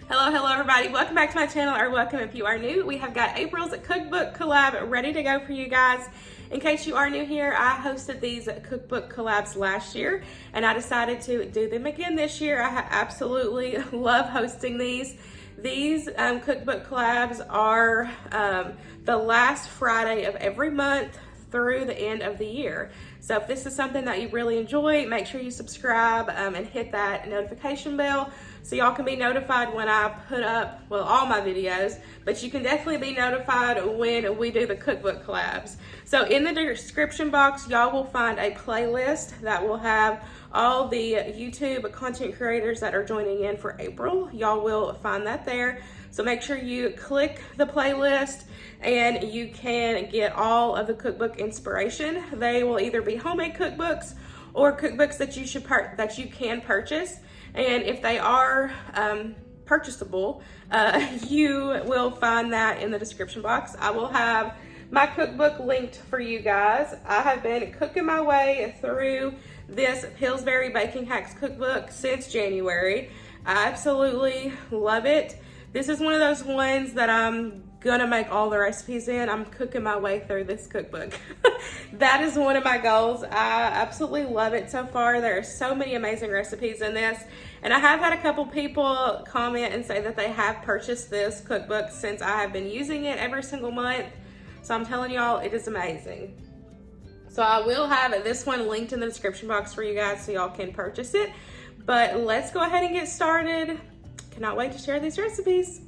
Hello everybody. Welcome back to my channel, or welcome if you are new. We have got April's cookbook collab ready to go for you guys. In case you are new here, I hosted these cookbook collabs last year and I decided to do them again this year. I absolutely love hosting these. These cookbook collabs are the last Friday of every month through the end of the year. So if this is something that you really enjoy, make sure you subscribe and hit that notification bell so y'all can be notified when I put up, well, all my videos, but you can definitely be notified when we do the cookbook collabs. So in the description box, y'all will find a playlist that will have all the YouTube content creators that are joining in for April. Y'all will find that there. So make sure you click the playlist and you can get all of the cookbook inspiration. They will either be homemade cookbooks or cookbooks that you can purchase. And if they are purchasable, you will find that in the description box. I will have my cookbook linked for you guys. I have been cooking my way through this Pillsbury Baking Hacks cookbook since January. I absolutely love it. This is one of those ones that I'm gonna make all the recipes in. I'm cooking my way through this cookbook. That is one of my goals. I absolutely love it so far. There are so many amazing recipes in this. And I have had a couple people comment and say that they have purchased this cookbook since I have been using it every single month. So I'm telling y'all, it is amazing. So I will have this one linked in the description box for you guys so y'all can purchase it. But let's go ahead and get started. Cannot wait to share these recipes.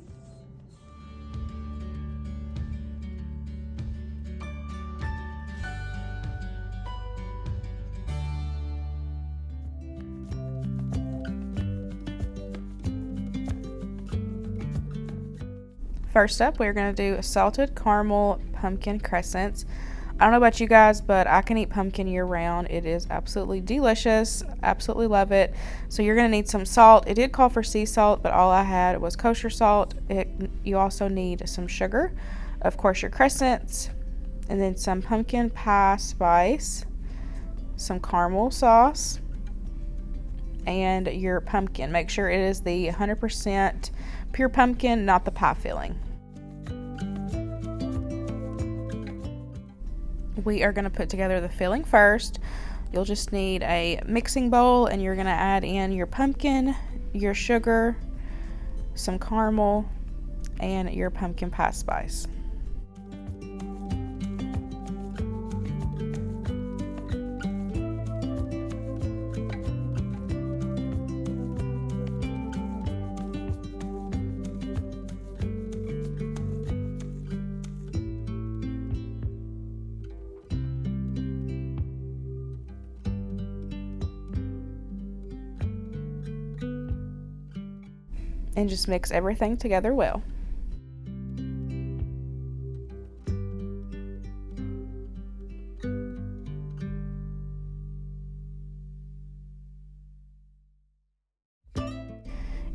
First up, we're going to do salted caramel pumpkin crescents. I don't know about you guys, but I can eat pumpkin year round. It is absolutely delicious. Absolutely love it. So you're going to need some salt. It did call for sea salt, but all I had was kosher salt. You also need some sugar, of course your crescents, and then some pumpkin pie spice, some caramel sauce, and your pumpkin. Make sure it is the 100% pure pumpkin, not the pie filling. We are going to put together the filling first. You'll just need a mixing bowl and you're going to add in your pumpkin, your sugar, some caramel, and your pumpkin pie spice. And just mix everything together well.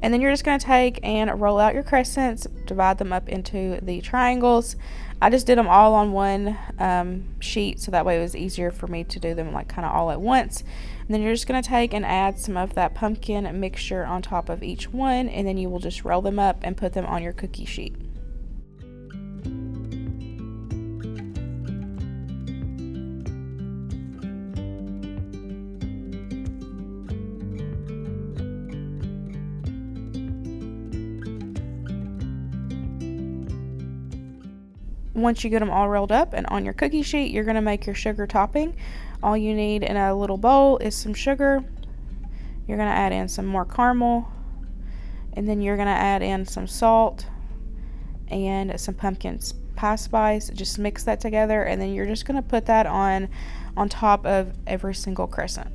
And then you're just going to take and roll out your crescents, divide them up into the triangles. I just did them all on one sheet, so that way it was easier for me to do them like kind of all at once. And then you're just going to take and add some of that pumpkin mixture on top of each one, and then you will just roll them up and put them on your cookie sheet. Once you get them all rolled up and on your cookie sheet, you're going to make your sugar topping. All you need in a little bowl is some sugar. You're going to add in some more caramel, and then you're going to add in some salt and some pumpkin pie spice. Just mix that together, and then you're just going to put that on top of every single crescent.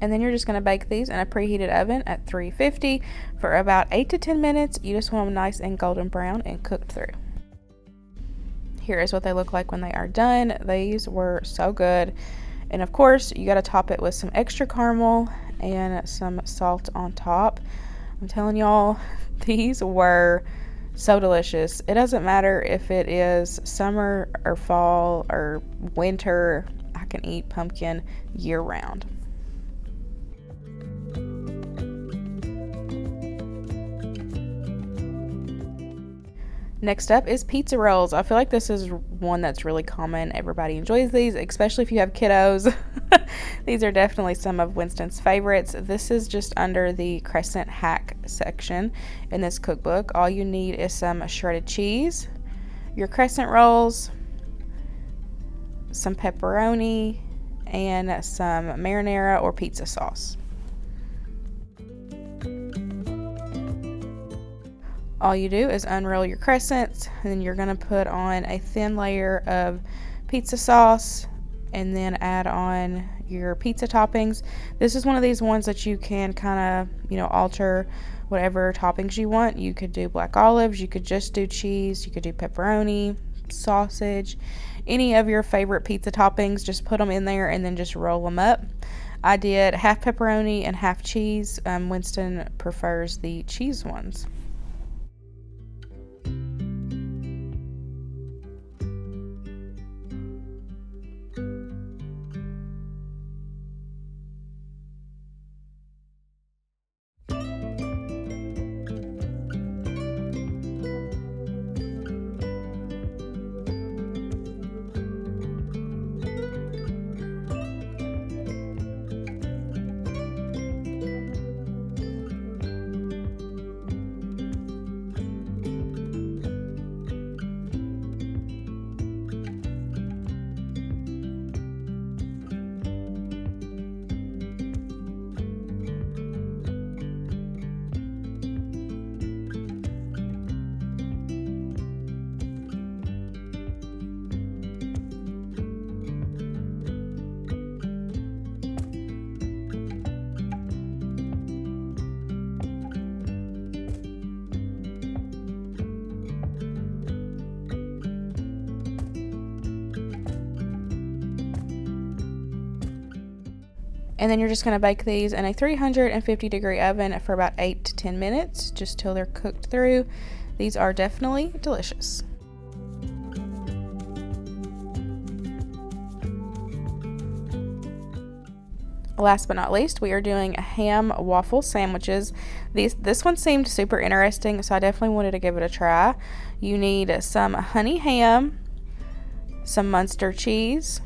And then you're just going to bake these in a preheated oven at 350 for about 8 to 10 minutes. You just want them nice and golden brown and cooked through. Here is what they look like when they are done. These were so good. And of course, you got to top it with some extra caramel and some salt on top. I'm telling y'all, these were so delicious. It doesn't matter if it is summer or fall or winter. I can eat pumpkin year round. Next up is pizza rolls. I feel like this is one that's really common. Everybody enjoys these, especially if you have kiddos. These are definitely some of Winston's favorites. This is just under the Crescent hack section in this cookbook. All you need is some shredded cheese, your Crescent rolls, some pepperoni, and some marinara or pizza sauce. All you do is unroll your crescents, and then you're going to put on a thin layer of pizza sauce and then add on your pizza toppings. This is one of these ones that you can kind of, alter whatever toppings you want. You could do black olives, you could just do cheese, you could do pepperoni, sausage, any of your favorite pizza toppings. Just put them in there and then just roll them up. I did half pepperoni and half cheese. Winston prefers the cheese ones. And then you're just going to bake these in a 350-degree oven for about 8 to 10 minutes, just till they're cooked through. These are definitely delicious. Last but not least, we are doing ham waffle sandwiches. This one seemed super interesting, so I definitely wanted to give it a try. You need some honey ham, some Munster cheese.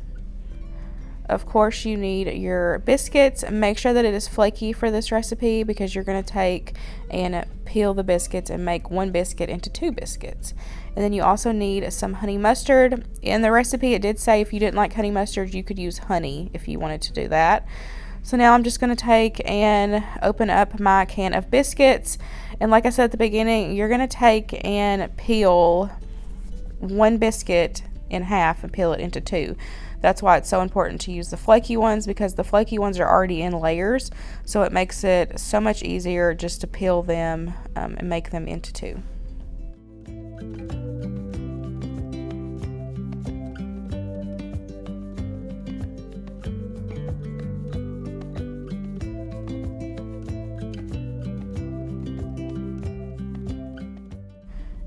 Of course, you need your biscuits. Make sure that it is flaky for this recipe, because you're going to take and peel the biscuits and make one biscuit into 2 biscuits. And then you also need some honey mustard. In the recipe, it did say if you didn't like honey mustard, you could use honey if you wanted to do that. So now I'm just going to take and open up my can of biscuits. And like I said at the beginning, you're going to take and peel one biscuit in half and peel it into 2. That's why it's so important to use the flaky ones, because the flaky ones are already in layers, so it makes it so much easier just to peel them and make them into 2.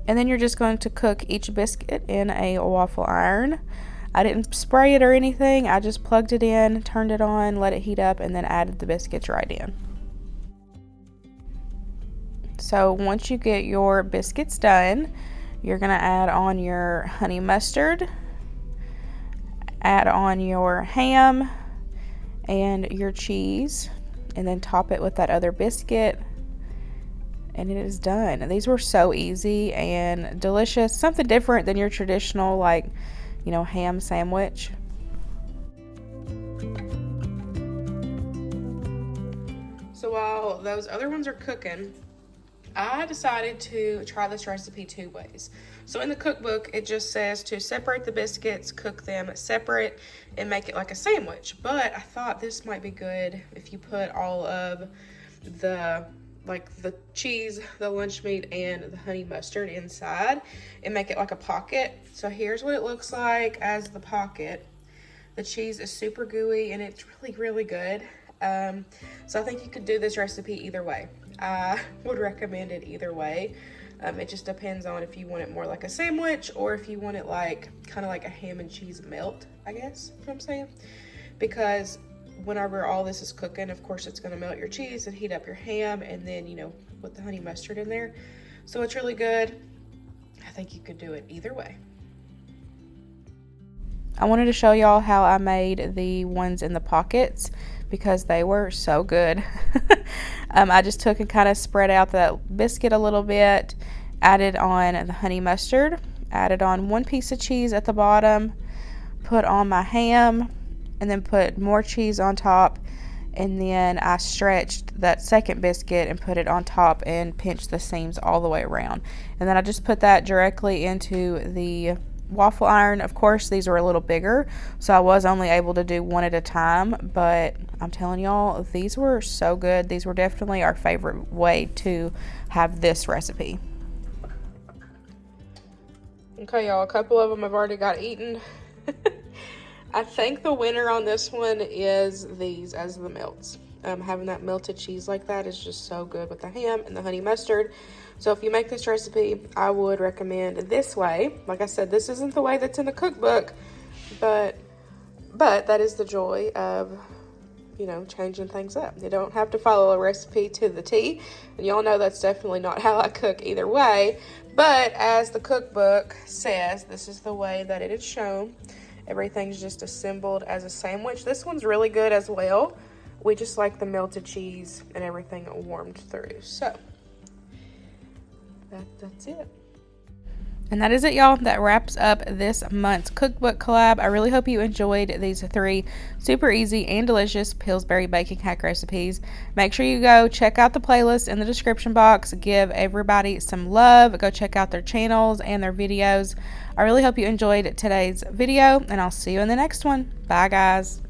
And then you're just going to cook each biscuit in a waffle iron. I didn't spray it or anything. I just plugged it in, turned it on, let it heat up, and then added the biscuits right in. So once you get your biscuits done, you're going to add on your honey mustard, add on your ham and your cheese, and then top it with that other biscuit. And it is done. And these were so easy and delicious. Something different than your traditional, ham sandwich. So while those other ones are cooking, I decided to try this recipe 2 ways. So in the cookbook, it just says to separate the biscuits, cook them separate, and make it like a sandwich. But I thought this might be good if you put all of the cheese, the lunch meat, and the honey mustard inside and make it like a pocket. So here's what it looks like as the pocket. The cheese is super gooey and it's really, really good. So I think you could do this recipe either way. I would recommend it either way. It just depends on if you want it more like a sandwich or if you want it like kind of like a ham and cheese melt, I guess, what I'm saying. Because whenever all this is cooking, of course, it's going to melt your cheese and heat up your ham, and then, you know, put the honey mustard in there. So it's really good. I think you could do it either way. I wanted to show y'all how I made the ones in the pockets because they were so good. I just took and kind of spread out that biscuit a little bit, added on the honey mustard, added on 1 piece of cheese at the bottom, put on my ham, and then put more cheese on top, and then I stretched that second biscuit and put it on top and pinched the seams all the way around. And then I just put that directly into the waffle iron. Of course, these were a little bigger, so I was only able to do 1 at a time, but I'm telling y'all, these were so good. These were definitely our favorite way to have this recipe. Okay, y'all, a couple of them have already got eaten. I think the winner on this one is these as the melts. Having that melted cheese like that is just so good with the ham and the honey mustard. So if you make this recipe, I would recommend this way. Like I said, this isn't the way that's in the cookbook, but that is the joy of, you know, changing things up. You don't have to follow a recipe to the T, and y'all know that's definitely not how I cook either way. But as the cookbook says, this is the way that it is shown. Everything's just assembled as a sandwich. This one's really good as well. We just like the melted cheese and everything warmed through. So that's it. And that is it, y'all. That wraps up this month's cookbook collab. I really hope you enjoyed these 3 super easy and delicious Pillsbury baking hack recipes. Make sure you go check out the playlist in the description box. Give everybody some love. Go check out their channels and their videos. I really hope you enjoyed today's video, and I'll see you in the next one. Bye, guys.